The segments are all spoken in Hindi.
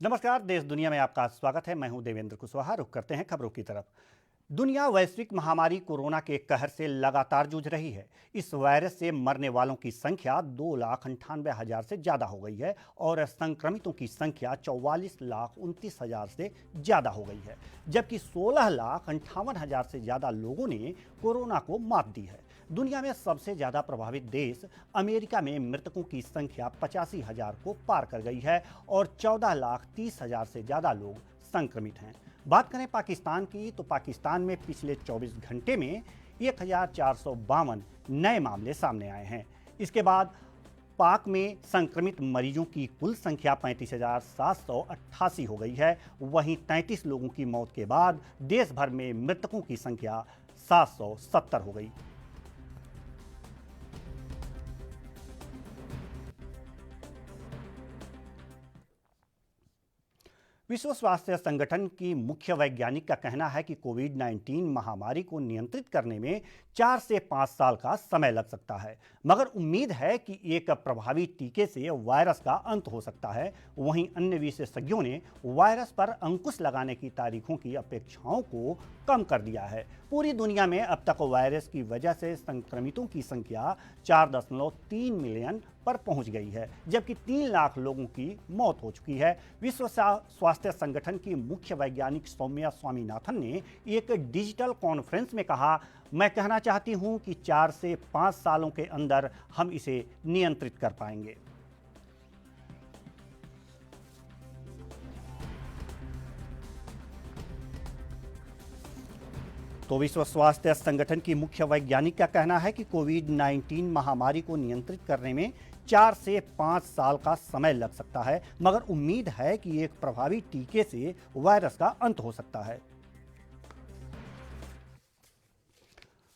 नमस्कार। देश दुनिया में आपका स्वागत है। मैं हूं देवेंद्र कुशवाहा। रुख करते हैं खबरों की तरफ। दुनिया वैश्विक महामारी कोरोना के कहर से लगातार जूझ रही है। इस वायरस से मरने वालों की संख्या 2,98,000 से ज्यादा हो गई है और संक्रमितों की संख्या 44,29,000 से ज्यादा हो गई है, जबकि 16,58,000 से ज्यादा लोगों ने कोरोना को मात दी है। दुनिया में सबसे ज्यादा प्रभावित देश अमेरिका में मृतकों की संख्या 85,000 को पार कर गई है और 14,30,000 से ज्यादा लोग संक्रमित हैं। बात करें पाकिस्तान की, तो पाकिस्तान में पिछले 24 घंटे में 1,452 नए मामले सामने आए हैं। इसके बाद पाक में संक्रमित मरीजों की कुल संख्या 35,788 हो गई है। वहीं 33 लोगों की मौत के बाद देश भर में मृतकों की संख्या 770 हो गई। विश्व स्वास्थ्य संगठन की मुख्य वैज्ञानिक का कहना है कि कोविड-19 महामारी को नियंत्रित करने में 4 से 5 साल का समय लग सकता है, मगर उम्मीद है कि एक प्रभावी टीके से वायरस का अंत हो सकता है। वहीं अन्य विशेषज्ञों ने वायरस पर अंकुश लगाने की तारीखों की अपेक्षाओं को कम कर दिया है। पूरी दुनिया में अब तक वायरस की वजह से संक्रमितों की संख्या 4.3 मिलियन पर पहुंच गई है, जबकि 3 लाख लोगों की मौत हो चुकी है। विश्व स्वास्थ्य संगठन की मुख्य वैज्ञानिक सौम्या स्वामीनाथन ने एक डिजिटल कॉन्फ्रेंस में कहा, मैं कहना चाहती हूं कि 4 से 5 सालों के अंदर हम इसे नियंत्रित कर पाएंगे। तो विश्व स्वास्थ्य संगठन की मुख्य वैज्ञानिक का कहना है कि कोविड-19 महामारी को नियंत्रित करने में 4 से 5 साल का समय लग सकता है, मगर उम्मीद है कि एक प्रभावी टीके से वायरस का अंत हो सकता है।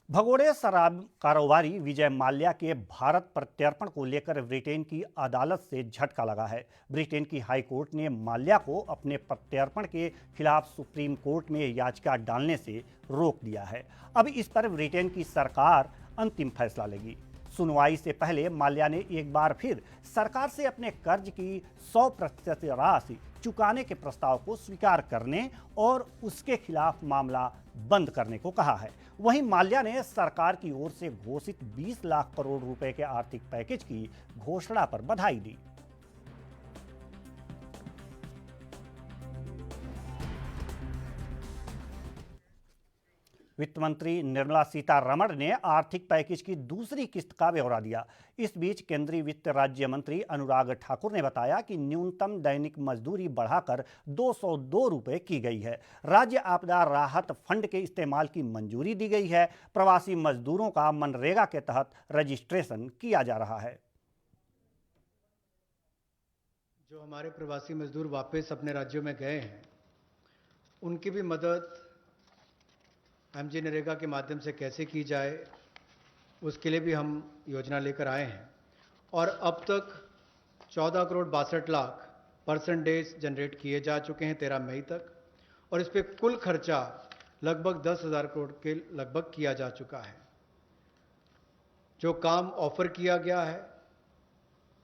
भगोड़े शराब कारोबारी विजय माल्या के भारत प्रत्यर्पण को लेकर ब्रिटेन की अदालत से झटका लगा है। ब्रिटेन की हाई कोर्ट ने माल्या को अपने प्रत्यर्पण के खिलाफ सुप्रीम कोर्ट में याचिका डालने से रोक दिया है। अब इस पर ब्रिटेन की सरकार अंतिम फैसला लेगी। सुनवाई से पहले माल्या ने एक बार फिर सरकार से अपने कर्ज की 100% राशि चुकाने के प्रस्ताव को स्वीकार करने और उसके खिलाफ मामला बंद करने को कहा है। वहीं माल्या ने सरकार की ओर से घोषित 20 लाख करोड़ रुपए के आर्थिक पैकेज की घोषणा पर बधाई दी। वित्त मंत्री निर्मला सीतारमण ने आर्थिक पैकेज की दूसरी किस्त का ब्यौरा दिया। इस बीच केंद्रीय वित्त राज्य मंत्री अनुराग ठाकुर ने बताया कि न्यूनतम दैनिक मजदूरी बढ़ाकर 202 रुपए की गई है। राज्य आपदा राहत फंड के इस्तेमाल की मंजूरी दी गई है। प्रवासी मजदूरों का मनरेगा के तहत रजिस्ट्रेशन किया जा रहा है। जो हमारे प्रवासी मजदूर वापस अपने राज्यों में गए हैं, उनकी भी मदद एमजी नरेगा के माध्यम से कैसे की जाए, उसके लिए भी हम योजना लेकर आए हैं। और अब तक 14 crore 62 lakh person days generate किए जा चुके हैं 13 मई तक, और इस पर कुल खर्चा लगभग 10,000 करोड़ के लगभग किया जा चुका है। जो काम ऑफर किया गया है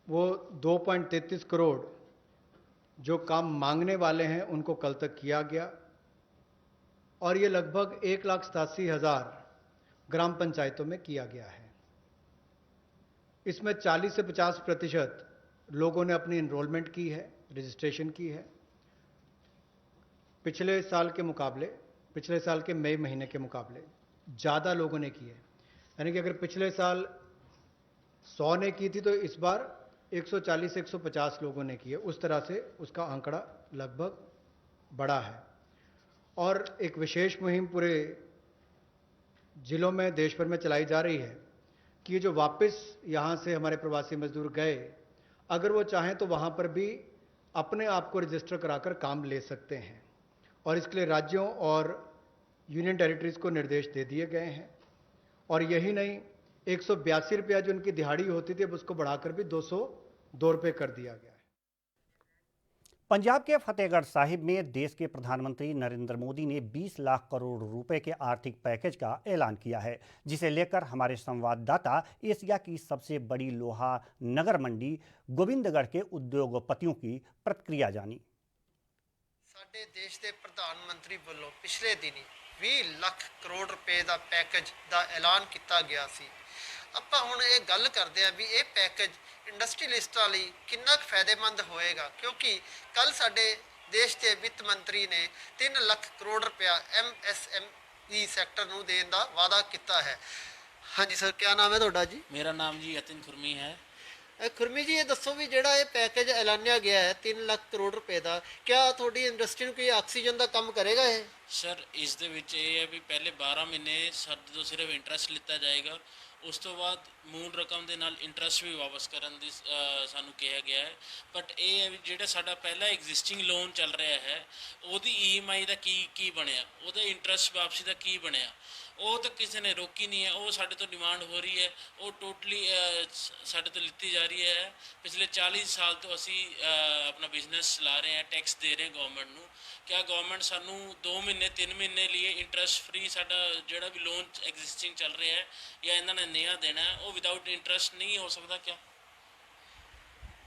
वो 2.33 करोड़ जो काम मांगने वाले हैं उनको कल तक किया गया, और ये लगभग 1,87,000 ग्राम पंचायतों में किया गया है। इसमें 40 से 50% लोगों ने अपनी एनरोलमेंट की है, रजिस्ट्रेशन की है। पिछले साल के मुकाबले, पिछले साल के मई महीने के मुकाबले ज़्यादा लोगों ने की है। यानी कि अगर पिछले साल 100 ने की थी तो इस बार 140 से 150 लोगों ने की है। उस तरह से उसका आंकड़ा लगभग बड़ा है। और एक विशेष मुहिम पूरे जिलों में देश भर में चलाई जा रही है कि जो वापस यहाँ से हमारे प्रवासी मजदूर गए, अगर वो चाहें तो वहाँ पर भी अपने आप को रजिस्टर कराकर काम ले सकते हैं। और इसके लिए राज्यों और यूनियन टेरिटरीज को निर्देश दे दिए गए हैं। और यही नहीं, 182 रुपया जो उनकी दिहाड़ी होती थी अब उसको बढ़ाकर भी 202 रुपये कर दिया गया है। पंजाब के फतेहगढ़ साहिब में देश के प्रधानमंत्री नरेंद्र मोदी ने 20 लाख करोड़ रुपए के आर्थिक पैकेज का ऐलान किया है, जिसे लेकर हमारे संवाददाता एशिया की सबसे बड़ी लोहा नगर मंडी गोविंदगढ़ के उद्योगपतियों की प्रतिक्रिया जानी। ਸਾਡੇ ਦੇਸ਼ ਦੇ ਪ੍ਰਧਾਨ ਮੰਤਰੀ ਵੱਲੋਂ ਪਿਛਲੇ ਦਿਨੀ 20 ਲੱਖ ਕਰੋੜ ਰੁਪਏ ਦਾ ਪੈਕੇਜ ਦਾ ਐਲਾਨ ਕੀਤਾ ਗਿਆ ਸੀ। ਆਪਾਂ ਹੁਣ ਇਹ ਗੱਲ ਕਰਦੇ ਆ ਵੀ ਇਹ ਪੈਕੇਜ ਇੰਡਸਟਰੀਅਲਿਸਟਾਂ ਲਈ ਕਿੰਨਾ ਕੁ ਫਾਇਦੇਮੰਦ ਹੋਏਗਾ, ਕਿਉਂਕਿ ਕੱਲ ਸਾਡੇ ਦੇਸ਼ ਦੇ ਵਿੱਤ ਮੰਤਰੀ ਨੇ 3 ਲੱਖ ਕਰੋੜ ਰੁਪਇਆ MSME ਸੈਕਟਰ ਨੂੰ ਦੇਣ ਦਾ ਵਾਅਦਾ ਕੀਤਾ ਹੈ। ਹਾਂਜੀ ਸਰ, ਕੀ ਨਾਮ ਹੈ ਤੁਹਾਡਾ ਜੀ? मेरा नाम जी यतिन खुरमी है। ਖੁਰਮੀ ਜੀ, ਇਹ ਦੱਸੋ ਵੀ ਜਿਹੜਾ ਇਹ ਪੈਕੇਜ ਐਲਾਨਿਆ ਗਿਆ ਹੈ 3 ਲੱਖ ਕਰੋੜ ਰੁਪਏ ਦਾ, ਕਿਆ ਤੁਹਾਡੀ ਇੰਡਸਟਰੀ ਨੂੰ ਕੋਈ ਆਕਸੀਜਨ ਦਾ ਕੰਮ ਕਰੇਗਾ ਇਹ? ਸਰ ਇਸ ਦੇ ਵਿੱਚ ਇਹ ਹੈ ਵੀ ਪਹਿਲੇ 12 ਮਹੀਨੇ ਸਾਡੇ ਤੋਂ ਸਿਰਫ ਇੰਟਰਸਟ ਲਿੱਤਾ ਜਾਏਗਾ, ਉਸ ਤੋਂ ਬਾਅਦ ਮੂਲ ਰਕਮ ਦੇ ਨਾਲ ਇੰਟਰਸਟ ਵੀ ਵਾਪਸ ਕਰਨ ਦੀ ਸਾਨੂੰ ਕਿਹਾ ਗਿਆ ਹੈ। ਬਟ ਇਹ ਹੈ ਵੀ ਜਿਹੜਾ ਸਾਡਾ ਪਹਿਲਾ ਐਗਜ਼ਿਸਟਿੰਗ ਲੋਨ ਚੱਲ ਰਿਹਾ ਹੈ ਉਹਦੀ EMI ਦਾ ਕੀ ਬਣਿਆ, ਉਹਦਾ ਇੰਟਰਸਟ ਵਾਪਸੀ ਦਾ ਕੀ ਬਣਿਆ, ਉਹ ਤਾਂ ਕਿਸੇ ਨੇ ਰੋਕੀ ਨਹੀਂ ਹੈ। ਉਹ ਸਾਡੇ ਤੋਂ ਡਿਮਾਂਡ ਹੋ ਰਹੀ ਹੈ, ਉਹ ਟੋਟਲੀ ਸਾਡੇ ਤੋਂ ਲਿੱਤੀ ਜਾ ਰਹੀ ਹੈ। ਪਿਛਲੇ 40 ਸਾਲ ਤੋਂ ਅਸੀਂ ਆਪਣਾ ਬਿਜ਼ਨਸ ਚਲਾ ਰਹੇ ਹਾਂ, ਟੈਕਸ ਦੇ ਰਹੇ ਗਵਰਨਮੈਂਟ ਨੂੰ। ਕਿਆ ਗਵਰਨਮੈਂਟ ਸਾਨੂੰ 2 ਮਹੀਨੇ 3 ਮਹੀਨੇ ਲਈ ਇੰਟਰਸਟ ਫ੍ਰੀ ਸਾਡਾ ਜਿਹੜਾ ਵੀ ਲੋਨ ਐਗਜ਼ਿਸਟਿੰਗ ਚੱਲ ਰਿਹਾ ਹੈ ਜਾਂ ਇਹਨਾਂ ਨੇ ਨया ਦੇਣਾ ਹੈ ਉਹ ਵਿਦਆਊਟ ਇੰਟਰਸਟ ਨਹੀਂ ਹੋ ਸਕਦਾ ਕਿਆ?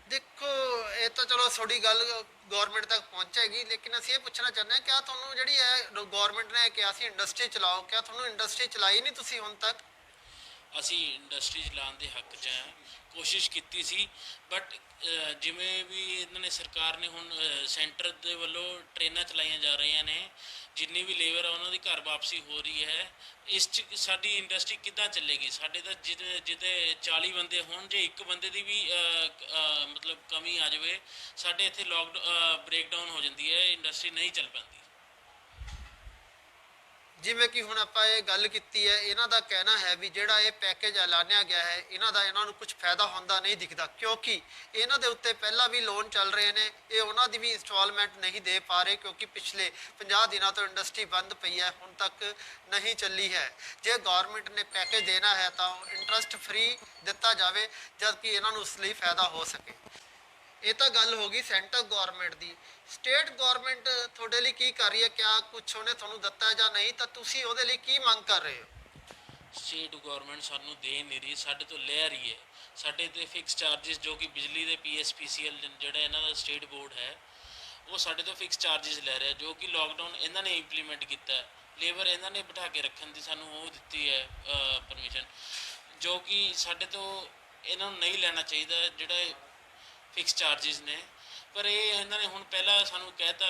ਦੇਖੋ, ਇਹ ਤਾਂ ਚਲੋ ਤੁਹਾਡੀ ਗੱਲ ਗਵਰਨਮੈਂਟ ਤੱਕ ਪਹੁੰਚੇਗੀ, ਲੇਕਿਨ ਅਸੀਂ ਇਹ ਪੁੱਛਣਾ ਚਾਹੁੰਦੇ ਹਾਂ ਕਿਆ ਤੁਹਾਨੂੰ ਜਿਹੜੀ ਹੈ ਗਵਰਨਮੈਂਟ ਨੇ ਕਿਹਾ ਸੀ ਇੰਡਸਟਰੀ ਚਲਾਓ, ਕਿਆ ਤੁਹਾਨੂੰ ਇੰਡਸਟਰੀ ਚਲਾਈ ਨਹੀਂ ਤੁਸੀਂ ਹੁਣ ਤੱਕ? ਅਸੀਂ ਇੰਡਸਟਰੀ ਚਲਾਉਣ ਦੇ ਹੱਕ 'ਚ ਹਾਂ, ਕੋਸ਼ਿਸ਼ ਕੀਤੀ ਸੀ। ਬਟ ਜਿਵੇਂ ਵੀ ਇਹਨਾਂ ਨੇ ਸਰਕਾਰ ਨੇ ਹੁਣ ਸੈਂਟਰ ਦੇ ਵੱਲੋਂ ਟ੍ਰੇਨਾਂ ਚਲਾਈਆਂ ਜਾ ਰਹੀਆਂ ਨੇ, ਜਿੰਨੀ ਵੀ ਲੇਬਰ ਆ ਉਹਨਾਂ ਦੀ ਘਰ ਵਾਪਸੀ ਹੋ ਰਹੀ ਹੈ। ਇਸ 'ਚ ਸਾਡੀ ਇੰਡਸਟਰੀ ਕਿੱਦਾਂ ਚੱਲੇਗੀ? ਸਾਡੇ ਤਾਂ ਜਿਹਦੇ 40 ਬੰਦੇ ਹੋਣ, ਜੇ ਇੱਕ ਬੰਦੇ ਦੀ ਵੀ ਮਤਲਬ ਕਮੀ ਆ ਜਾਵੇ, ਸਾਡੇ ਇੱਥੇ ਬ੍ਰੇਕਡਾਊਨ ਹੋ ਜਾਂਦੀ ਹੈ, ਇੰਡਸਟਰੀ ਨਹੀਂ ਚੱਲ ਪੈਂਦੀ। ਜਿਵੇਂ ਕਿ ਹੁਣ ਆਪਾਂ ਇਹ ਗੱਲ ਕੀਤੀ ਹੈ, ਇਹਨਾਂ ਦਾ ਕਹਿਣਾ ਹੈ ਵੀ ਜਿਹੜਾ ਇਹ ਪੈਕੇਜ ਐਲਾਨਿਆ ਗਿਆ ਹੈ ਇਹਨਾਂ ਨੂੰ ਕੁਝ ਫਾਇਦਾ ਹੁੰਦਾ ਨਹੀਂ ਦਿਖਦਾ, ਕਿਉਂਕਿ ਇਹਨਾਂ ਦੇ ਉੱਤੇ ਪਹਿਲਾਂ ਵੀ ਲੋਨ ਚੱਲ ਰਹੇ ਨੇ, ਇਹ ਉਹਨਾਂ ਦੀ ਵੀ ਇੰਸਟਾਲਮੈਂਟ ਨਹੀਂ ਦੇ ਪਾ ਰਹੇ, ਕਿਉਂਕਿ ਪਿਛਲੇ 50 ਦਿਨਾਂ ਤੋਂ ਇੰਡਸਟਰੀ ਬੰਦ ਪਈ ਹੈ, ਹੁਣ ਤੱਕ ਨਹੀਂ ਚੱਲੀ ਹੈ। ਜੇ ਗਵਰਨਮੈਂਟ ਨੇ ਪੈਕੇਜ ਦੇਣਾ ਹੈ ਤਾਂ ਇੰਟਰਸਟ ਫ੍ਰੀ ਦਿੱਤਾ ਜਾਵੇ, ਜਦ ਕਿ ਇਹਨਾਂ ਨੂੰ ਉਸ ਲਈ ਫਾਇਦਾ ਹੋ ਸਕੇ। ਇਹ ਤਾਂ ਗੱਲ ਹੋ ਗਈ ਸੈਂਟਰ ਗਵਰਨਮੈਂਟ ਦੀ। ਸਟੇਟ ਗਵਰਨਮੈਂਟ ਤੁਹਾਡੇ ਲਈ ਕੀ ਕਰ ਰਹੀ ਹੈ? ਕਿਆ ਕੁਛ ਉਹਨੇ ਤੁਹਾਨੂੰ ਦਿੱਤਾ ਜਾਂ ਨਹੀਂ, ਤਾਂ ਤੁਸੀਂ ਉਹਦੇ ਲਈ ਕੀ ਮੰਗ ਕਰ ਰਹੇ ਹੋ? ਸਟੇਟ ਗਵਰਨਮੈਂਟ ਸਾਨੂੰ ਦੇ ਨਹੀਂ ਰਹੀ, ਸਾਡੇ ਤੋਂ ਲੈ ਰਹੀ ਹੈ। ਸਾਡੇ ਤੇ ਫਿਕਸ ਚਾਰजेस ਜੋ ਕਿ ਬਿਜਲੀ ਦੇ PSPCL ਜਿਹੜਾ ਇਹਨਾਂ ਦਾ ਸਟੇਟ ਬੋਰਡ ਹੈ, ਉਹ ਸਾਡੇ ਤੋਂ ਫਿਕਸ ਚਾਰजेस ਲੈ ਰਿਹਾ, ਜੋ ਕਿ ਲੋਕਡਾਊਨ ਇਹਨਾਂ ਨੇ ਇੰਪਲੀਮੈਂਟ ਕੀਤਾ। ਲੇਬਰ ਇਹਨਾਂ ਨੇ ਬਿਠਾ ਕੇ ਰੱਖਣ ਦੀ ਸਾਨੂੰ ਉਹ ਦਿੱਤੀ ਹੈ ਪਰਮਿਸ਼ਨ, ਜੋ ਕਿ ਸਾਡੇ ਤੋਂ ਇਹਨਾਂ ਨੂੰ ਨਹੀਂ ਲੈਣਾ ਚਾਹੀਦਾ ਜਿਹੜਾ ਫਿਕਸ ਚਾਰजेस ਨੇ। ਪਰ ਇਹ ਇਹਨਾਂ ਨੇ ਹੁਣ ਪਹਿਲਾਂ ਸਾਨੂੰ ਕਹਿਤਾ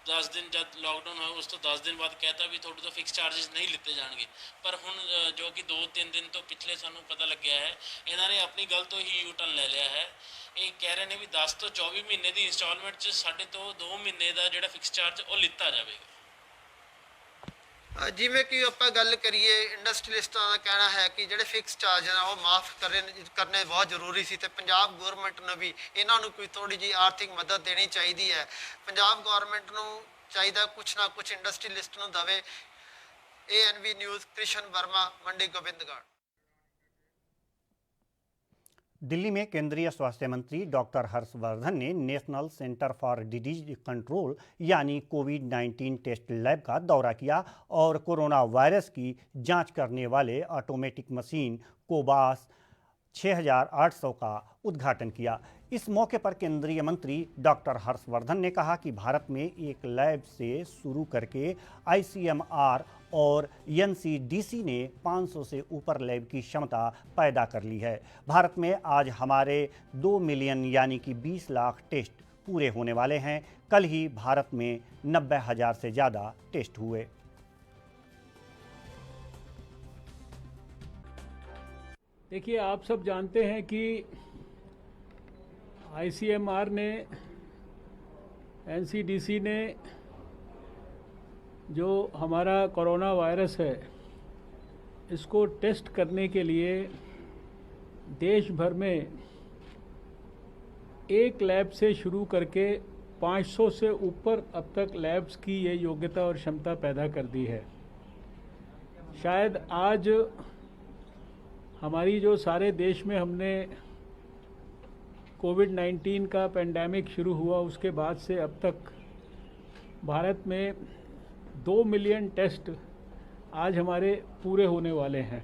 10 ਦਿਨ ਜਦ ਲੋਕਡਾਊਨ ਹੋਇਆ ਉਸ ਤੋਂ 10 ਦਿਨ ਬਾਅਦ ਕਹਿਤਾ ਵੀ ਤੁਹਾਡੇ ਤੋਂ ਫਿਕਸ ਚਾਰजेस ਨਹੀਂ ਲਿੱਤੇ ਜਾਣਗੇ। ਪਰ ਹੁਣ ਜੋ ਕਿ 2-3 ਦਿਨ ਤੋਂ ਪਿਛਲੇ ਸਾਨੂੰ ਪਤਾ ਲੱਗਿਆ ਹੈ, ਇਹਨਾਂ ਨੇ ਆਪਣੀ ਗੱਲ ਤੋਂ ਹੀ U-turn ਲੈ ਲਿਆ ਹੈ। ਇਹ ਕਹਿ ਰਹੇ ਨੇ ਵੀ 10 ਤੋਂ 24 ਮਹੀਨੇ ਦੀ ਇੰਸਟਾਲਮੈਂਟ 'ਚ ਸਾਡੇ ਤੋਂ 2 ਮਹੀਨੇ ਦਾ ਜਿਹੜਾ ਫਿਕਸ ਚਾਰਜ ਉਹ ਲਿੱਤਾ ਜਾਵੇਗਾ। ਜਿਵੇਂ ਕਿ ਆਪਾਂ ਗੱਲ ਕਰੀਏ, ਇੰਡਸਟਰੀਅਲਿਸਟਾਂ ਦਾ ਕਹਿਣਾ ਹੈ ਕਿ ਜਿਹੜੇ ਫਿਕਸ ਚਾਰਜ ਨੇ ਉਹ ਮਾਫ ਕਰਨੇ ਬਹੁਤ ਜ਼ਰੂਰੀ ਸੀ, ਤੇ ਪੰਜਾਬ ਗਵਰਨਮੈਂਟ ਨੂੰ ਵੀ ਇਹਨਾਂ ਨੂੰ ਕੋਈ ਥੋੜੀ ਜਿਹੀ ਆਰਥਿਕ ਮਦਦ ਦੇਣੀ ਚਾਹੀਦੀ ਹੈ। ਪੰਜਾਬ ਗਵਰਨਮੈਂਟ ਨੂੰ ਚਾਹੀਦਾ ਕੁਛ ਨਾ ਕੁਛ ਇੰਡਸਟਰੀਅਲਿਸਟ ਨੂੰ ਦਵੇ। ANV ਨਿਊਜ਼, कृष्ण वर्मा, मंडी गोविंदगढ़। दिल्ली में केंद्रीय स्वास्थ्य मंत्री डॉक्टर हर्षवर्धन ने national centre for disease control यानी कोविड-19 टेस्ट लैब का दौरा किया और कोरोना वायरस की जांच करने वाले ऑटोमेटिक मशीन कोबास 6800 का उद्घाटन किया। इस मौके पर केंद्रीय मंत्री डॉक्टर हर्षवर्धन ने कहा कि भारत में एक लैब से शुरू करके ICMR और NCDC ने 500 से ऊपर लैब की क्षमता पैदा कर ली है। भारत में आज हमारे 2 मिलियन यानी कि 20 लाख टेस्ट पूरे होने वाले हैं। कल ही भारत में 90,000 से ज़्यादा टेस्ट हुए। देखिए, आप सब जानते हैं कि ICMR ने, NCDC ने जो हमारा कोरोना वायरस है इसको टेस्ट करने के लिए देश भर में एक लैब से शुरू करके 500 से ऊपर अब तक लैब्स की ये योग्यता और क्षमता पैदा कर दी है। शायद आज हमारी जो सारे देश में हमने कोविड-19 का पेंडेमिक शुरू हुआ उसके बाद से अब तक भारत में 2 मिलियन टेस्ट आज हमारे पूरे होने वाले हैं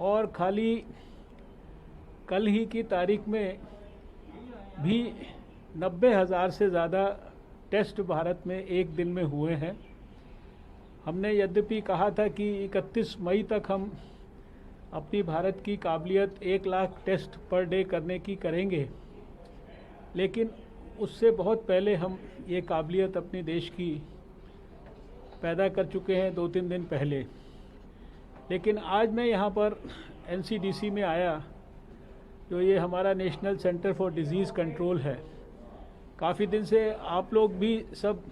और खाली कल ही की तारीख में भी 90,000 से ज़्यादा टेस्ट भारत में एक दिन में हुए हैं। हमने यद्यपि कहा था कि 31 मई तक हम अपनी भारत की काबिलियत 1 लाख टेस्ट पर डे करने की करेंगे, लेकिन उससे बहुत पहले हम ये काबिलियत अपने देश की पैदा कर चुके हैं 2-3 दिन पहले। लेकिन आज मैं यहाँ पर NCDC में आया, जो ये हमारा national centre for disease control है। काफ़ी दिन से आप लोग भी सब,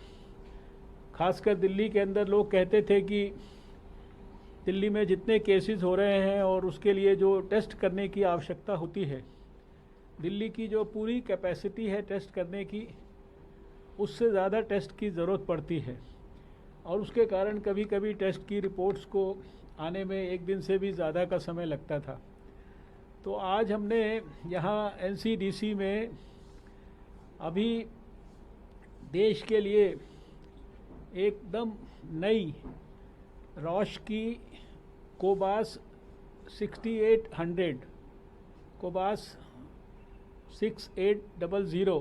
खासकर दिल्ली के अंदर लोग कहते थे कि दिल्ली में जितने केसेस हो रहे हैं और उसके लिए जो टेस्ट करने की आवश्यकता होती है, दिल्ली की जो पूरी कैपेसिटी है टेस्ट करने की, उससे ज़्यादा टेस्ट की ज़रूरत पड़ती है और उसके कारण कभी कभी टेस्ट की रिपोर्ट्स को आने में 1 दिन से भी ज़्यादा का समय लगता था। तो आज हमने यहाँ NCDC में अभी देश के लिए एकदम नई रॉश की कोबास 6800 कोबास 6800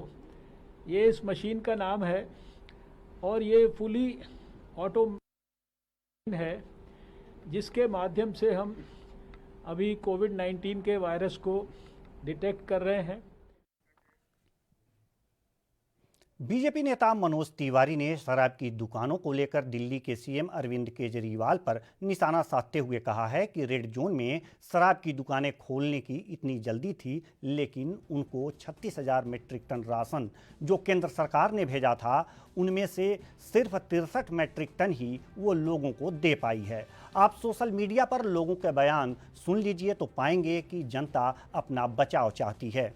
ये इस मशीन का नाम है और ये फुली ऑटोमेटेड है, जिसके माध्यम से हम अभी कोविड-19 के वायरस को डिटेक्ट कर रहे हैं। बीजेपी नेता मनोज तिवारी ने शराब की दुकानों को लेकर दिल्ली के CM अरविंद केजरीवाल पर निशाना साधते हुए कहा है कि रेड जोन में शराब की दुकानें खोलने की इतनी जल्दी थी, लेकिन उनको 36,000 मीट्रिक टन राशन जो केंद्र सरकार ने भेजा था, उनमें से सिर्फ 63 मीट्रिक टन ही वो लोगों को दे पाई है। आप सोशल मीडिया पर लोगों के बयान सुन लीजिए तो पाएंगे कि जनता अपना बचाव चाहती है।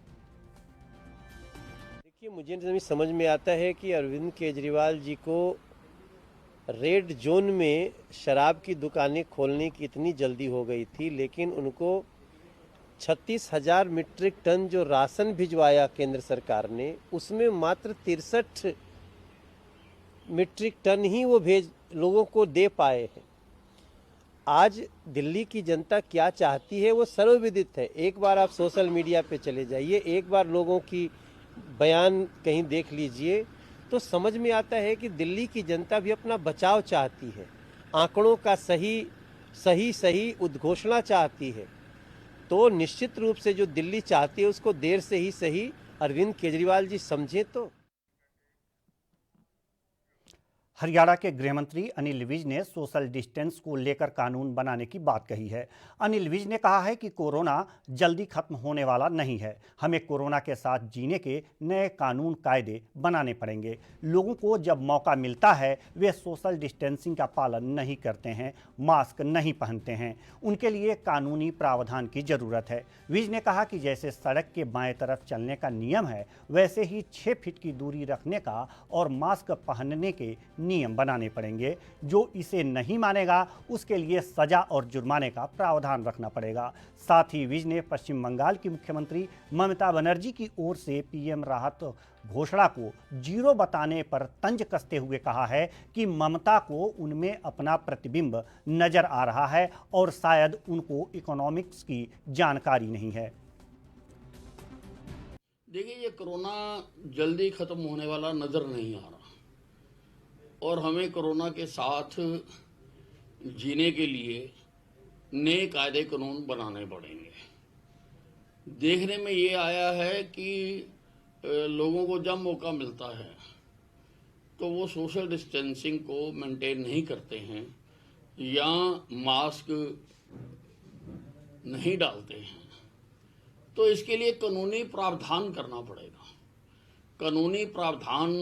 मुझे नहीं समझ में आता है कि अरविंद केजरीवाल जी को रेड जोन में शराब की दुकानें खोलने की इतनी जल्दी हो गई थी, लेकिन उनको 36,000 मीट्रिक टन जो राशन भिजवाया केंद्र सरकार ने, उसमें मात्र 63 मीट्रिक टन ही वो लोगों को दे पाए हैं। आज दिल्ली की जनता क्या चाहती है वो सर्वविदित है। एक बार आप सोशल मीडिया पे चले जाइए, एक बार लोगों की बयान कहीं देख लीजिए तो समझ में आता है कि दिल्ली की जनता भी अपना बचाव चाहती है, आंकड़ों का सही उद्घोषणा चाहती है। तो निश्चित रूप से जो दिल्ली चाहती है उसको देर से ही सही अरविंद केजरीवाल जी समझे। तो हरियाणा के गृह मंत्री अनिल विज ने सोशल डिस्टेंस को लेकर कानून बनाने की बात कही है। अनिल विज ने कहा है कि कोरोना जल्दी खत्म होने वाला नहीं है, हमें कोरोना के साथ जीने के नए कानून कायदे बनाने पड़ेंगे। लोगों को जब मौका मिलता है वे सोशल डिस्टेंसिंग का पालन नहीं करते हैं, मास्क नहीं पहनते हैं, उनके लिए कानूनी प्रावधान की जरूरत है। विज ने कहा कि जैसे सड़क के बाएं तरफ चलने का नियम है, वैसे ही 6 फीट की दूरी रखने का और मास्क पहनने के नियम बनाने पड़ेंगे। जो इसे नहीं मानेगा उसके लिए सजा और जुर्माने का प्रावधान रखना पड़ेगा। साथ ही विज ने पश्चिम बंगाल की मुख्यमंत्री ममता बनर्जी की ओर से PM राहत घोषणा को जीरो बताने पर तंज कसते हुए कहा है कि ममता को उनमें अपना प्रतिबिंब नजर आ रहा है और शायद उनको इकोनॉमिक्स की जानकारी नहीं है। देखिए, ये कोरोना जल्दी खत्म होने वाला नजर नहीं आ रहा और हमें कोरोना के साथ जीने के लिए नए कायदे कानून बनाने पड़ेंगे। देखने में ये आया है कि लोगों को जब मौका मिलता है तो वो सोशल डिस्टेंसिंग को मेंटेन नहीं करते हैं या मास्क नहीं डालते हैं। तो इसके लिए कानूनी प्रावधान करना पड़ेगा। कानूनी प्रावधान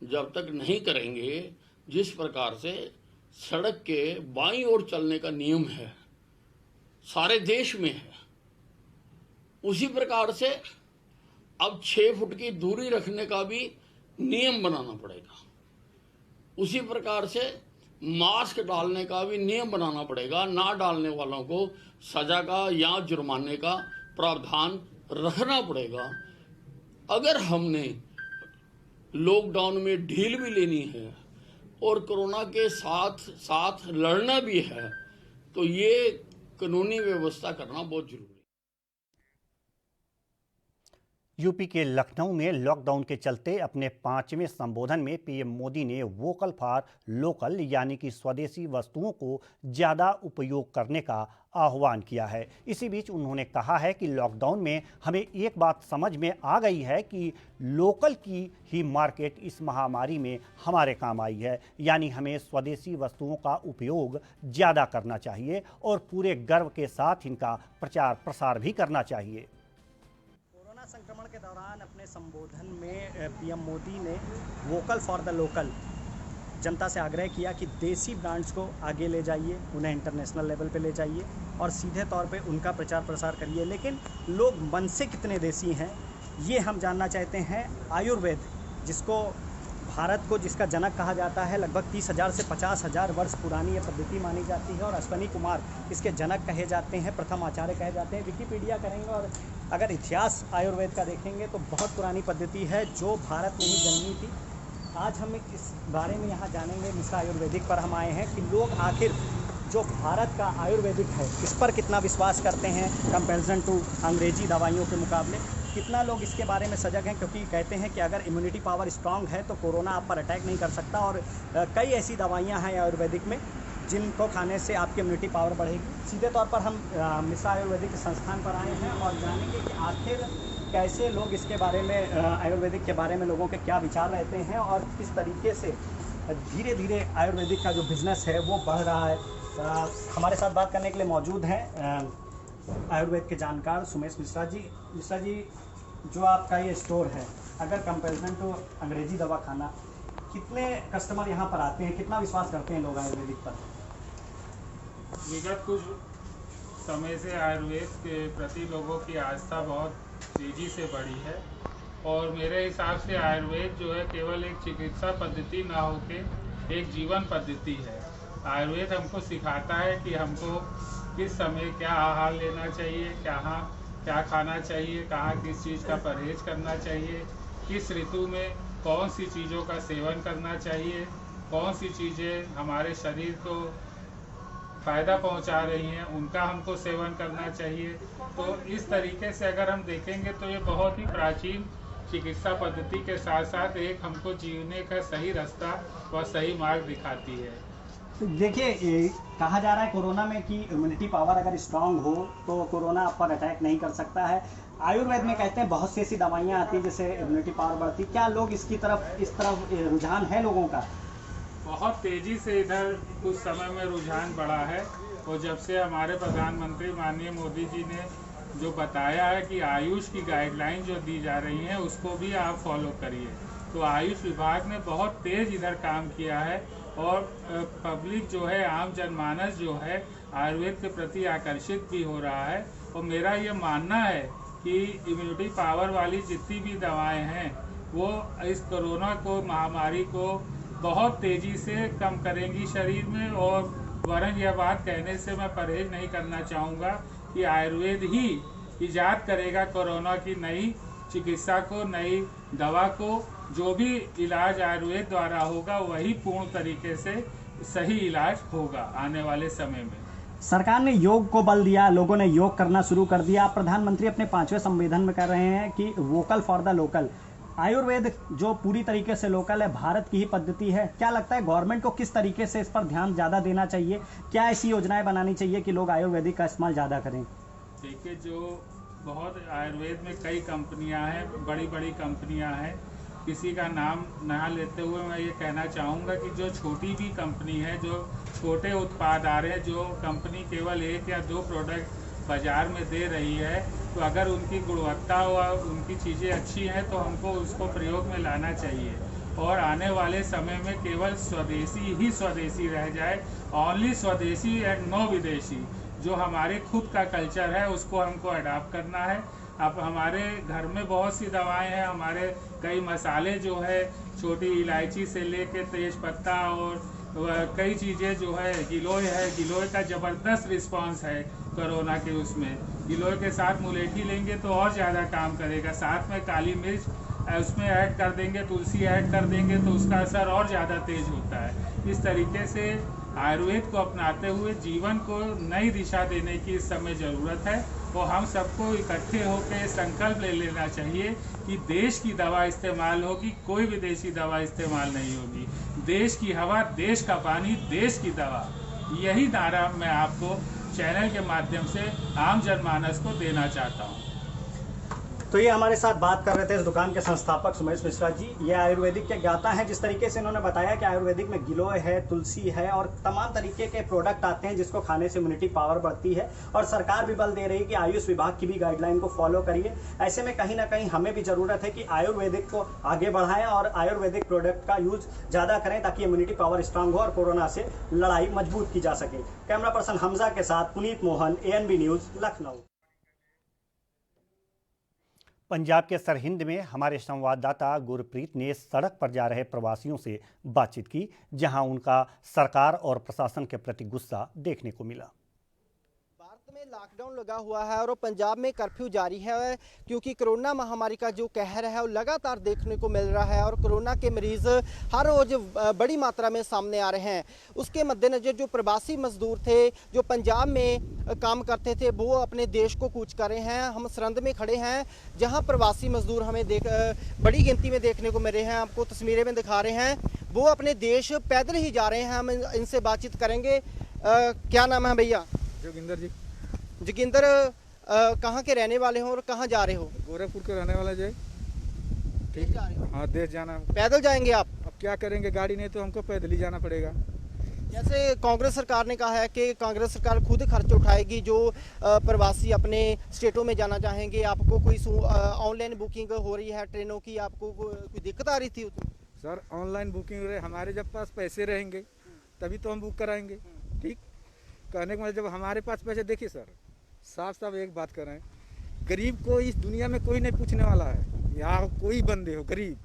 जब तक नहीं करेंगे, जिस प्रकार से सड़क के बाईं ओर चलने का नियम है सारे देश में है, उसी प्रकार से अब 6 फुट की दूरी रखने का भी नियम बनाना पड़ेगा। उसी प्रकार से मास्क डालने का भी नियम बनाना पड़ेगा। ना डालने वालों को सजा का या जुर्माने का प्रावधान रखना पड़ेगा। अगर हमने लॉकडाउन में ढील भी लेनी है और कोरोना के साथ साथ लड़ना भी है तो ये कानूनी व्यवस्था करना बहुत जरूरी है। यूपी के लखनऊ में लॉकडाउन के चलते अपने 5वें संबोधन में पीएम मोदी ने वोकल फॉर लोकल यानी कि स्वदेशी वस्तुओं को ज़्यादा उपयोग करने का आह्वान किया है। इसी बीच उन्होंने कहा है कि लॉकडाउन में हमें एक बात समझ में आ गई है कि लोकल की ही मार्केट इस महामारी में हमारे काम आई है, यानी हमें स्वदेशी वस्तुओं का उपयोग ज़्यादा करना चाहिए और पूरे गर्व के साथ इनका प्रचार प्रसार भी करना चाहिए। कोरोना संक्रमण के दौरान अपने संबोधन में पीएम मोदी ने वोकल फॉर द लोकल जनता से आग्रह किया कि देसी ब्रांड्स को आगे ले जाइए, उन्हें इंटरनेशनल लेवल पे ले जाइए और सीधे तौर पे उनका प्रचार प्रसार करिए। लेकिन लोग मन से कितने देसी हैं ये हम जानना चाहते हैं। आयुर्वेद, जिसको भारत को जिसका जनक कहा जाता है, लगभग 30,000 से 50,000 वर्ष पुरानी यह पद्धति मानी जाती है और अश्वनी कुमार इसके जनक कहे जाते हैं, प्रथम आचार्य कहे जाते हैं। विकिपीडिया करेंगे और अगर इतिहास आयुर्वेद का देखेंगे तो बहुत पुरानी पद्धति है जो भारत में ही जन्मी थी। आज हम इस बारे में यहाँ जानेंगे। मिश्रा आयुर्वेदिक पर हम आए हैं कि लोग आखिर जो भारत का आयुर्वेदिक है इस पर कितना विश्वास करते हैं कंपैरिजन टू अंग्रेजी दवाइयों के मुकाबले। कितना लोग इसके बारे में सजग हैं, क्योंकि कहते हैं कि अगर इम्यूनिटी पावर स्ट्रांग है तो कोरोना आप पर अटैक नहीं कर सकता। और कई ऐसी दवाइयाँ हैं आयुर्वेदिक में जिनको खाने से आपकी इम्यूनिटी पावर बढ़ेगी। सीधे तौर पर हम मिश्रा आयुर्वेदिक संस्थान पर आए हैं और जानेंगे कि आखिर कैसे लोग इसके बारे में, आयुर्वेदिक के बारे में लोगों के क्या विचार रहते हैं और किस तरीके से धीरे धीरे आयुर्वेदिक का जो बिज़नेस है वो बढ़ रहा है। हमारे साथ बात करने के लिए मौजूद हैं आयुर्वेद के जानकार सुमेश मिश्रा जी। मिश्रा जी, जो आपका ये स्टोर है, अगर कंपैरिजन टू अंग्रेजी दवा खाना, कितने कस्टमर यहाँ पर आते हैं, कितना विश्वास करते हैं लोग आयुर्वेदिक पर? विगत कुछ समय से आयुर्वेद के प्रति लोगों की आस्था बहुत तेज़ी से बढ़ी है और मेरे हिसाब से आयुर्वेद जो है केवल एक चिकित्सा पद्धति ना होके एक जीवन पद्धति है। आयुर्वेद हमको सिखाता है कि हमको किस समय क्या आहार लेना चाहिए, क्या खाना चाहिए, कहाँ किस चीज़ का परहेज करना चाहिए, किस ऋतु में कौन सी चीज़ों का सेवन करना चाहिए, कौन सी चीज़ें हमारे शरीर को फ़ायदा पहुंचा रही हैं उनका हमको सेवन करना चाहिए। तो इस तरीके से अगर हम देखेंगे तो ये बहुत ही प्राचीन चिकित्सा पद्धति के साथ साथ एक हमको जीने का सही रास्ता व सही मार्ग दिखाती है। देखिए, कहा जा रहा है कोरोना में कि इम्यूनिटी पावर अगर स्ट्रांग हो तो कोरोना आप पर अटैक नहीं कर सकता है। आयुर्वेद में कहते हैं बहुत सी ऐसी दवाइयाँ आती हैं जिससे इम्यूनिटी पावर बढ़ती। क्या लोग इस तरफ रुझान है लोगों का? बहुत तेज़ी से इधर कुछ समय में रुझान बढ़ा है और जब से हमारे प्रधानमंत्री माननीय मोदी जी ने जो बताया है कि आयुष की गाइडलाइन जो दी जा रही हैं उसको भी आप फॉलो करिए, तो आयुष विभाग ने बहुत तेज़ इधर काम किया है और पब्लिक जो है, आम जनमानस जो है आयुर्वेद के प्रति आकर्षित भी हो रहा है। और मेरा ये मानना है कि इम्यूनिटी पावर वाली जितनी भी दवाएं हैं वो इस कोरोना को, महामारी को बहुत तेज़ी से कम करेंगी शरीर में। और वरन यह बात कहने से मैं परहेज नहीं करना चाहूँगा कि आयुर्वेद ही इजाद करेगा कोरोना की नई चिकित्सा को, नई दवा को। जो भी इलाज आयुर्वेद द्वारा होगा वही पूर्ण तरीके से सही इलाज होगा आने वाले समय में। सरकार ने योग को बल दिया, लोगों ने योग करना शुरू कर दिया। प्रधानमंत्री अपने 5वें संबोधन में कह रहे हैं कि vocal for the local. Ayurveda जो पूरी तरीके से लोकल है, भारत की ही पद्धति है। क्या लगता है गवर्नमेंट को किस तरीके से इस पर ध्यान ज़्यादा देना चाहिए? क्या ऐसी योजनाएं बनानी चाहिए कि लोग आयुर्वेदिक का इस्तेमाल ज़्यादा करें? देखिए, जो बहुत आयुर्वेद में कई कंपनियां हैं, बड़ी बड़ी कंपनियां हैं, किसी का नाम ना लेते हुए मैं ये कहना चाहूँगा कि जो छोटी भी कंपनी है, जो छोटे उत्पादक हैं, जो कंपनी केवल 1 या 2 प्रोडक्ट बाज़ार में दे रही है, तो अगर उनकी गुणवत्ता और उनकी चीज़ें अच्छी हैं तो हमको उसको प्रयोग में लाना चाहिए और आने वाले समय में केवल स्वदेशी ही स्वदेशी रह जाए। ओनली स्वदेशी एंड नो विदेशी। जो हमारे खुद का कल्चर है उसको हमको अडॉप्ट करना है। अब हमारे घर में बहुत सी दवाएं हैं, हमारे कई मसाले जो है, छोटी इलायची से लेके तेज पत्ता और कई चीज़ें जो है, गिलोय है, गिलोय का ज़बरदस्त रिस्पांस है कोरोना के उसमें। गिलोय के साथ मुलेठी लेंगे तो और ज़्यादा काम करेगा, साथ में काली मिर्च उसमें ऐड कर देंगे, तुलसी ऐड कर देंगे तो उसका असर और ज़्यादा तेज होता है। इस तरीके से आयुर्वेद को अपनाते हुए जीवन को नई दिशा देने की इस समय ज़रूरत है और हम सबको इकट्ठे होकर संकल्प ले लेना चाहिए कि देश की दवा इस्तेमाल होगी, कोई विदेशी दवा इस्तेमाल नहीं होगी। देश की हवा, देश का पानी, देश की दवा, यही नारा मैं आपको चैनल के माध्यम से आम जनमानस को देना चाहता हूँ। तो ये हमारे साथ बात कर रहे थे इस दुकान के संस्थापक सुमेश मिश्रा जी। ये आयुर्वेदिक के ज्ञाता हैं। जिस तरीके से इन्होंने बताया कि आयुर्वेदिक में गिलोय है, तुलसी है और तमाम तरीके के प्रोडक्ट आते हैं जिसको खाने से इम्यूनिटी पावर बढ़ती है, और सरकार भी बल दे रही है कि आयुष विभाग की भी गाइडलाइन को फॉलो करिए। ऐसे में कहीं ना कहीं हमें भी जरूरत है कि आयुर्वेदिक को आगे बढ़ाएं और आयुर्वेदिक प्रोडक्ट का यूज ज़्यादा करें ताकि इम्यूनिटी पावर स्ट्रांग हो और कोरोना से लड़ाई मजबूत की जा सके। कैमरा पर्सन हमजा के साथ पुनीत मोहन, ANB न्यूज़, लखनऊ। पंजाब के सरहिंद में हमारे संवाददाता गुरप्रीत ने सड़क पर जा रहे प्रवासियों से बातचीत की, जहां उनका सरकार और प्रशासन के प्रति गुस्सा देखने को मिला। भारत में लॉकडाउन लगा हुआ है और पंजाब में कर्फ्यू जारी है, क्योंकि कोरोना महामारी का जो कहर है वो लगातार देखने को मिल रहा है और कोरोना के मरीज हर रोज बड़ी मात्रा में सामने आ रहे हैं। उसके मद्देनजर जो प्रवासी मजदूर थे जो पंजाब में काम करते थे वो अपने देश को कूच कर रहे हैं। हम सरंद में खड़े हैं जहां प्रवासी मजदूर हमें बड़ी गिनती में देखने को मिल रहे हैं। आपको तस्वीरें में दिखा रहे हैं, वो अपने देश पैदल ही जा रहे हैं। हम इनसे बातचीत करेंगे। क्या नाम है भैया? जोगिंदर जी। जोगिंदर, कहाँ के रहने वाले हो और कहाँ जा रहे हो? गोरखपुर के रहने वाला जी। ठीक, हाँ, देश जाना है। पैदल जाएंगे आप? अब क्या करेंगे, गाड़ी नहीं तो हमको पैदल ही जाना पड़ेगा। जैसे कांग्रेस सरकार ने कहा है कि कांग्रेस सरकार खुद खर्च उठाएगी जो प्रवासी अपने स्टेटों में जाना चाहेंगे। आपको कोई ऑनलाइन बुकिंग हो रही है ट्रेनों की, आपको कोई दिक्कत आ रही थी? सर, ऑनलाइन बुकिंग रहे, हमारे जब पास पैसे रहेंगे तभी तो हम बुक कराएंगे। ठीक, कहने का मतलब जब हमारे पास पैसे, देखिए सर, साफ साफ एक बात कर रहे हैं, गरीब को इस दुनिया में कोई नहीं पूछने वाला है। यहाँ कोई बंदे हो गरीब,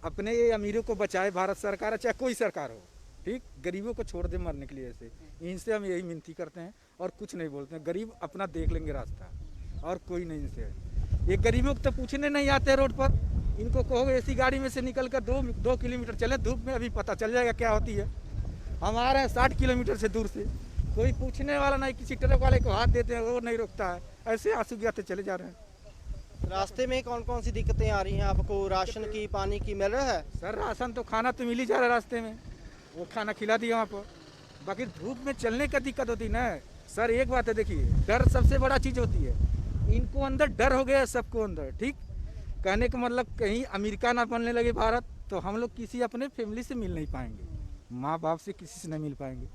अपने ये अमीरों को बचाए भारत सरकार, चाहे कोई सरकार हो। ठीक, गरीबों को छोड़ दे मरने के लिए। ऐसे इनसे हम यही विनती करते हैं और कुछ नहीं बोलते हैं। गरीब अपना देख लेंगे रास्ता, और कोई नहीं इनसे। ये गरीबों को तो पूछने नहीं आते रोड पर। इनको कहोगे ऐसी गाड़ी में से निकल कर 2 किलोमीटर चले धूप में, अभी पता चल जाएगा क्या होती है। हम आ रहे हैं 60 किलोमीटर से दूर से, कोई पूछने वाला नहीं। किसी ट्रक वाले को हाथ देते हैं, वो नहीं रोकता है। ऐसे आंसू गिराते चले जा रहे हैं। रास्ते में कौन कौन सी दिक्कतें आ रही हैं आपको? राशन की, पानी की मिल रहा है? सर, राशन तो, खाना तो मिल ही जा रहा है रास्ते में, वो खाना खिला दिया वहाँ पर। बाकी धूप में चलने का दिक्कत होती ना सर। एक बात है, देखिए, डर सबसे बड़ा चीज़ होती है। इनको अंदर डर हो गया, सबको अंदर। ठीक, कहने का मतलब कहीं अमेरिका ना बनने लगे भारत, तो हम लोग किसी अपने फैमिली से मिल नहीं पाएंगे, माँ बाप से किसी से नहीं मिल पाएंगे।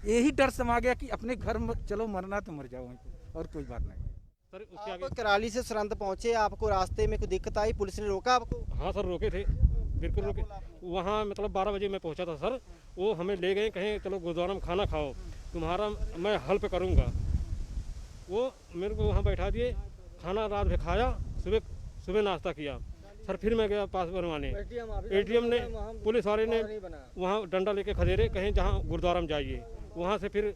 यही डर समा गया कि अपने घर में चलो, मरना तो मर जाओ वहीं पे, और कोई बात नहीं। सर, उसके आगे कराली से सरंद पहुंचे, आपको रास्ते में कोई दिक्कत आई? पुलिस ने रोका आपको? हाँ सर, रोके थे, बिल्कुल रोके। वहाँ मतलब 12 बजे मैं पहुँचा था सर। वो हमें ले गए, कहें चलो गुरुद्वारा में खाना खाओ, तुम्हारा मैं हेल्प करूँगा। वो मेरे को वहाँ बैठा दिए, खाना रात में खाया, सुबह नाश्ता किया सर। फिर मैं गया पास बनवाने, ATM ने, पुलिस वाले ने वहाँ डंडा लेके खदेरे, कहें जहाँ गुरुद्वारा में जाइए। वहाँ से फिर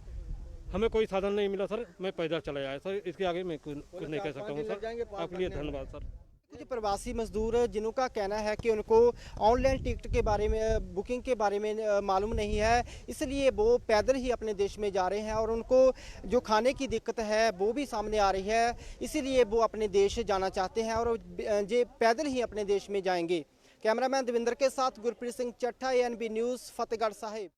हमें कोई साधन नहीं मिला सर, मैं पैदल चला आया सर। इसके आगे मैं कुछ नहीं कह सकता हूँ सर। आपके लिए धन्यवाद सर। कुछ प्रवासी मजदूर जिनका कहना है कि उनको ऑनलाइन टिकट के बारे में, बुकिंग के बारे में मालूम नहीं है, इसलिए वो पैदल ही अपने देश में जा रहे हैं और उनको जो खाने की दिक्कत है वो भी सामने आ रही है, इसीलिए वो अपने देश जाना चाहते हैं और ये पैदल ही अपने देश में जाएंगे। कैमरामैन देवेंद्र के साथ गुरप्रीत सिंह चट्ठा, ANB न्यूज़, फतेहगढ़ साहिब।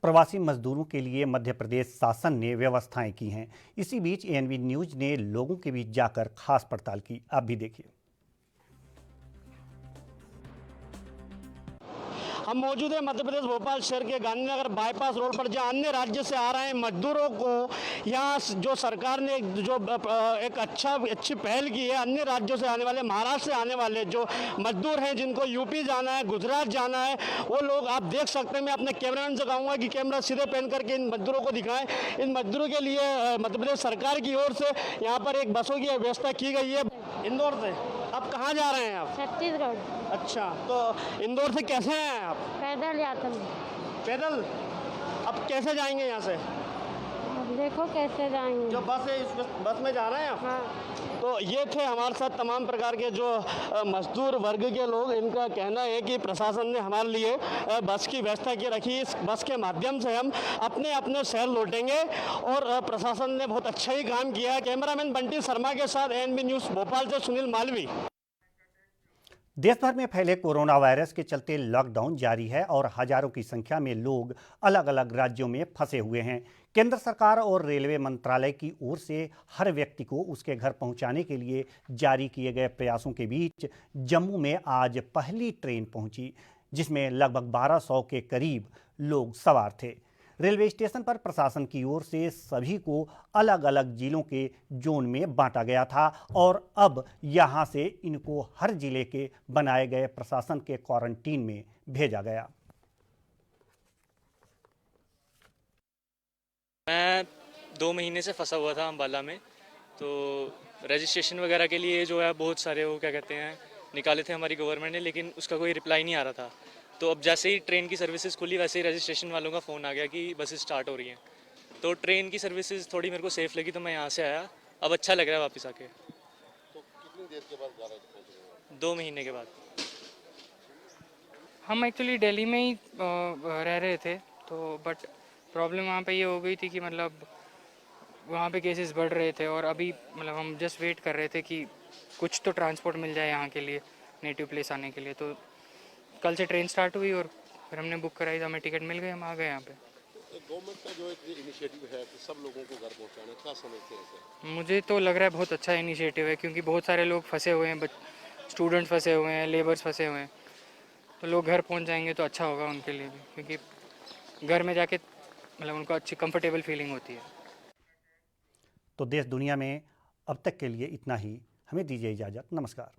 प्रवासी मजदूरों के लिए मध्य प्रदेश शासन ने व्यवस्थाएं की हैं। इसी बीच ANB न्यूज ने लोगों के बीच जाकर खास पड़ताल की। आप भी देखिए। हम मौजूद हैं मध्य प्रदेश भोपाल शहर के गांधीनगर बाईपास रोड पर, जहां अन्य राज्य से आ रहे मजदूरों को यहाँ जो सरकार ने जो एक अच्छी पहल की है, अन्य राज्यों से आने वाले, महाराष्ट्र से आने वाले जो मजदूर हैं जिनको यूपी जाना है, गुजरात जाना है, वो लोग आप देख सकते हैं। मैं अपने कैमरामैन से कहूँगा कि कैमरा सीधे पहन करके इन मजदूरों को दिखाएं। इन मजदूरों के लिए मध्य प्रदेश सरकार की ओर से यहाँ पर एक बसों की व्यवस्था की गई है। इंदौर से आप कहाँ जा रहे हैं? आप छत्तीसगढ़। अच्छा, तो इंदौर से कैसे हैं आप? पैदल यात्रा। पैदल? अब कैसे जाएंगे यहाँ से? देखो कैसे जाएंगे। जो बस है इस बस में जा रहे हैं आप? हाँ। तो ये थे हमारे साथ तमाम प्रकार के जो मजदूर वर्ग के लोग। इनका कहना है कि प्रशासन ने हमारे लिए बस की व्यवस्था की रखी। इस बस के माध्यम से हम अपने अपने शहर लौटेंगे और प्रशासन ने बहुत अच्छा ही काम किया है। कैमरामैन बंटी शर्मा के साथ एएनबी न्यूज़ भोपाल से सुनील मालवी। देश भर में फैले कोरोना वायरस के चलते लॉकडाउन जारी है और हजारों की संख्या में लोग अलग अलग राज्यों में फंसे हुए हैं। केंद्र सरकार और रेलवे मंत्रालय की ओर से हर व्यक्ति को उसके घर पहुंचाने के लिए जारी किए गए प्रयासों के बीच जम्मू में आज पहली ट्रेन पहुंची, जिसमें लगभग 1200 के करीब लोग सवार थे। रेलवे स्टेशन पर प्रशासन की ओर से सभी को अलग अलग जिलों के जोन में बांटा गया था और अब यहां से इनको हर जिले के बनाए गए प्रशासन के क्वारंटीन में भेजा गया। मैं 2 महीने से फंसा हुआ था अम्बाला में, तो रजिस्ट्रेशन वगैरह के लिए जो है बहुत सारे वो क्या कहते हैं निकाले थे हमारी गवर्नमेंट ने, लेकिन उसका कोई रिप्लाई नहीं आ रहा था। तो अब जैसे ही ट्रेन की सर्विसेज खुली वैसे ही रजिस्ट्रेशन वालों का फ़ोन आ गया कि बसेस स्टार्ट हो रही हैं। तो ट्रेन की सर्विसेज थोड़ी मेरे को सेफ़ लगी तो मैं यहाँ से आया। अब अच्छा लग रहा है वापस आके। तो कितनी देर के बाद भारत पहुँच रहे हैं? 2 महीने के बाद। हम एक्चुअली दिल्ली में ही रह रहे थे, तो बट प्रॉब्लम वहाँ पे ये हो गई थी कि मतलब वहाँ पे केसेस बढ़ रहे थे और अभी मतलब हम जस्ट वेट कर रहे थे कि कुछ तो ट्रांसपोर्ट मिल जाए यहाँ के लिए नेटिव प्लेस आने के लिए। तो कल से ट्रेन स्टार्ट हुई और फिर हमने बुक कराई तो हमें टिकट मिल गए, हम आ गए यहाँ पे। गवर्नमेंट का जो एक इनिशिएटिव है कि सब लोगों को घर पहुँचाना, क्या समझते हैं इसे? मुझे तो लग रहा है बहुत अच्छा इनिशिएटिव है, क्योंकि बहुत सारे लोग फंसे हुए हैं, स्टूडेंट्स फंसे हुए हैं, लेबर्स फंसे हुए हैं। तो लोग घर पहुँच जाएंगे तो अच्छा होगा उनके लिए भी, क्योंकि घर में जाके मतलब उनको अच्छी कंफर्टेबल फीलिंग होती है। तो देश दुनिया में अब तक के लिए इतना ही। हमें दीजिए इजाज़त। नमस्कार।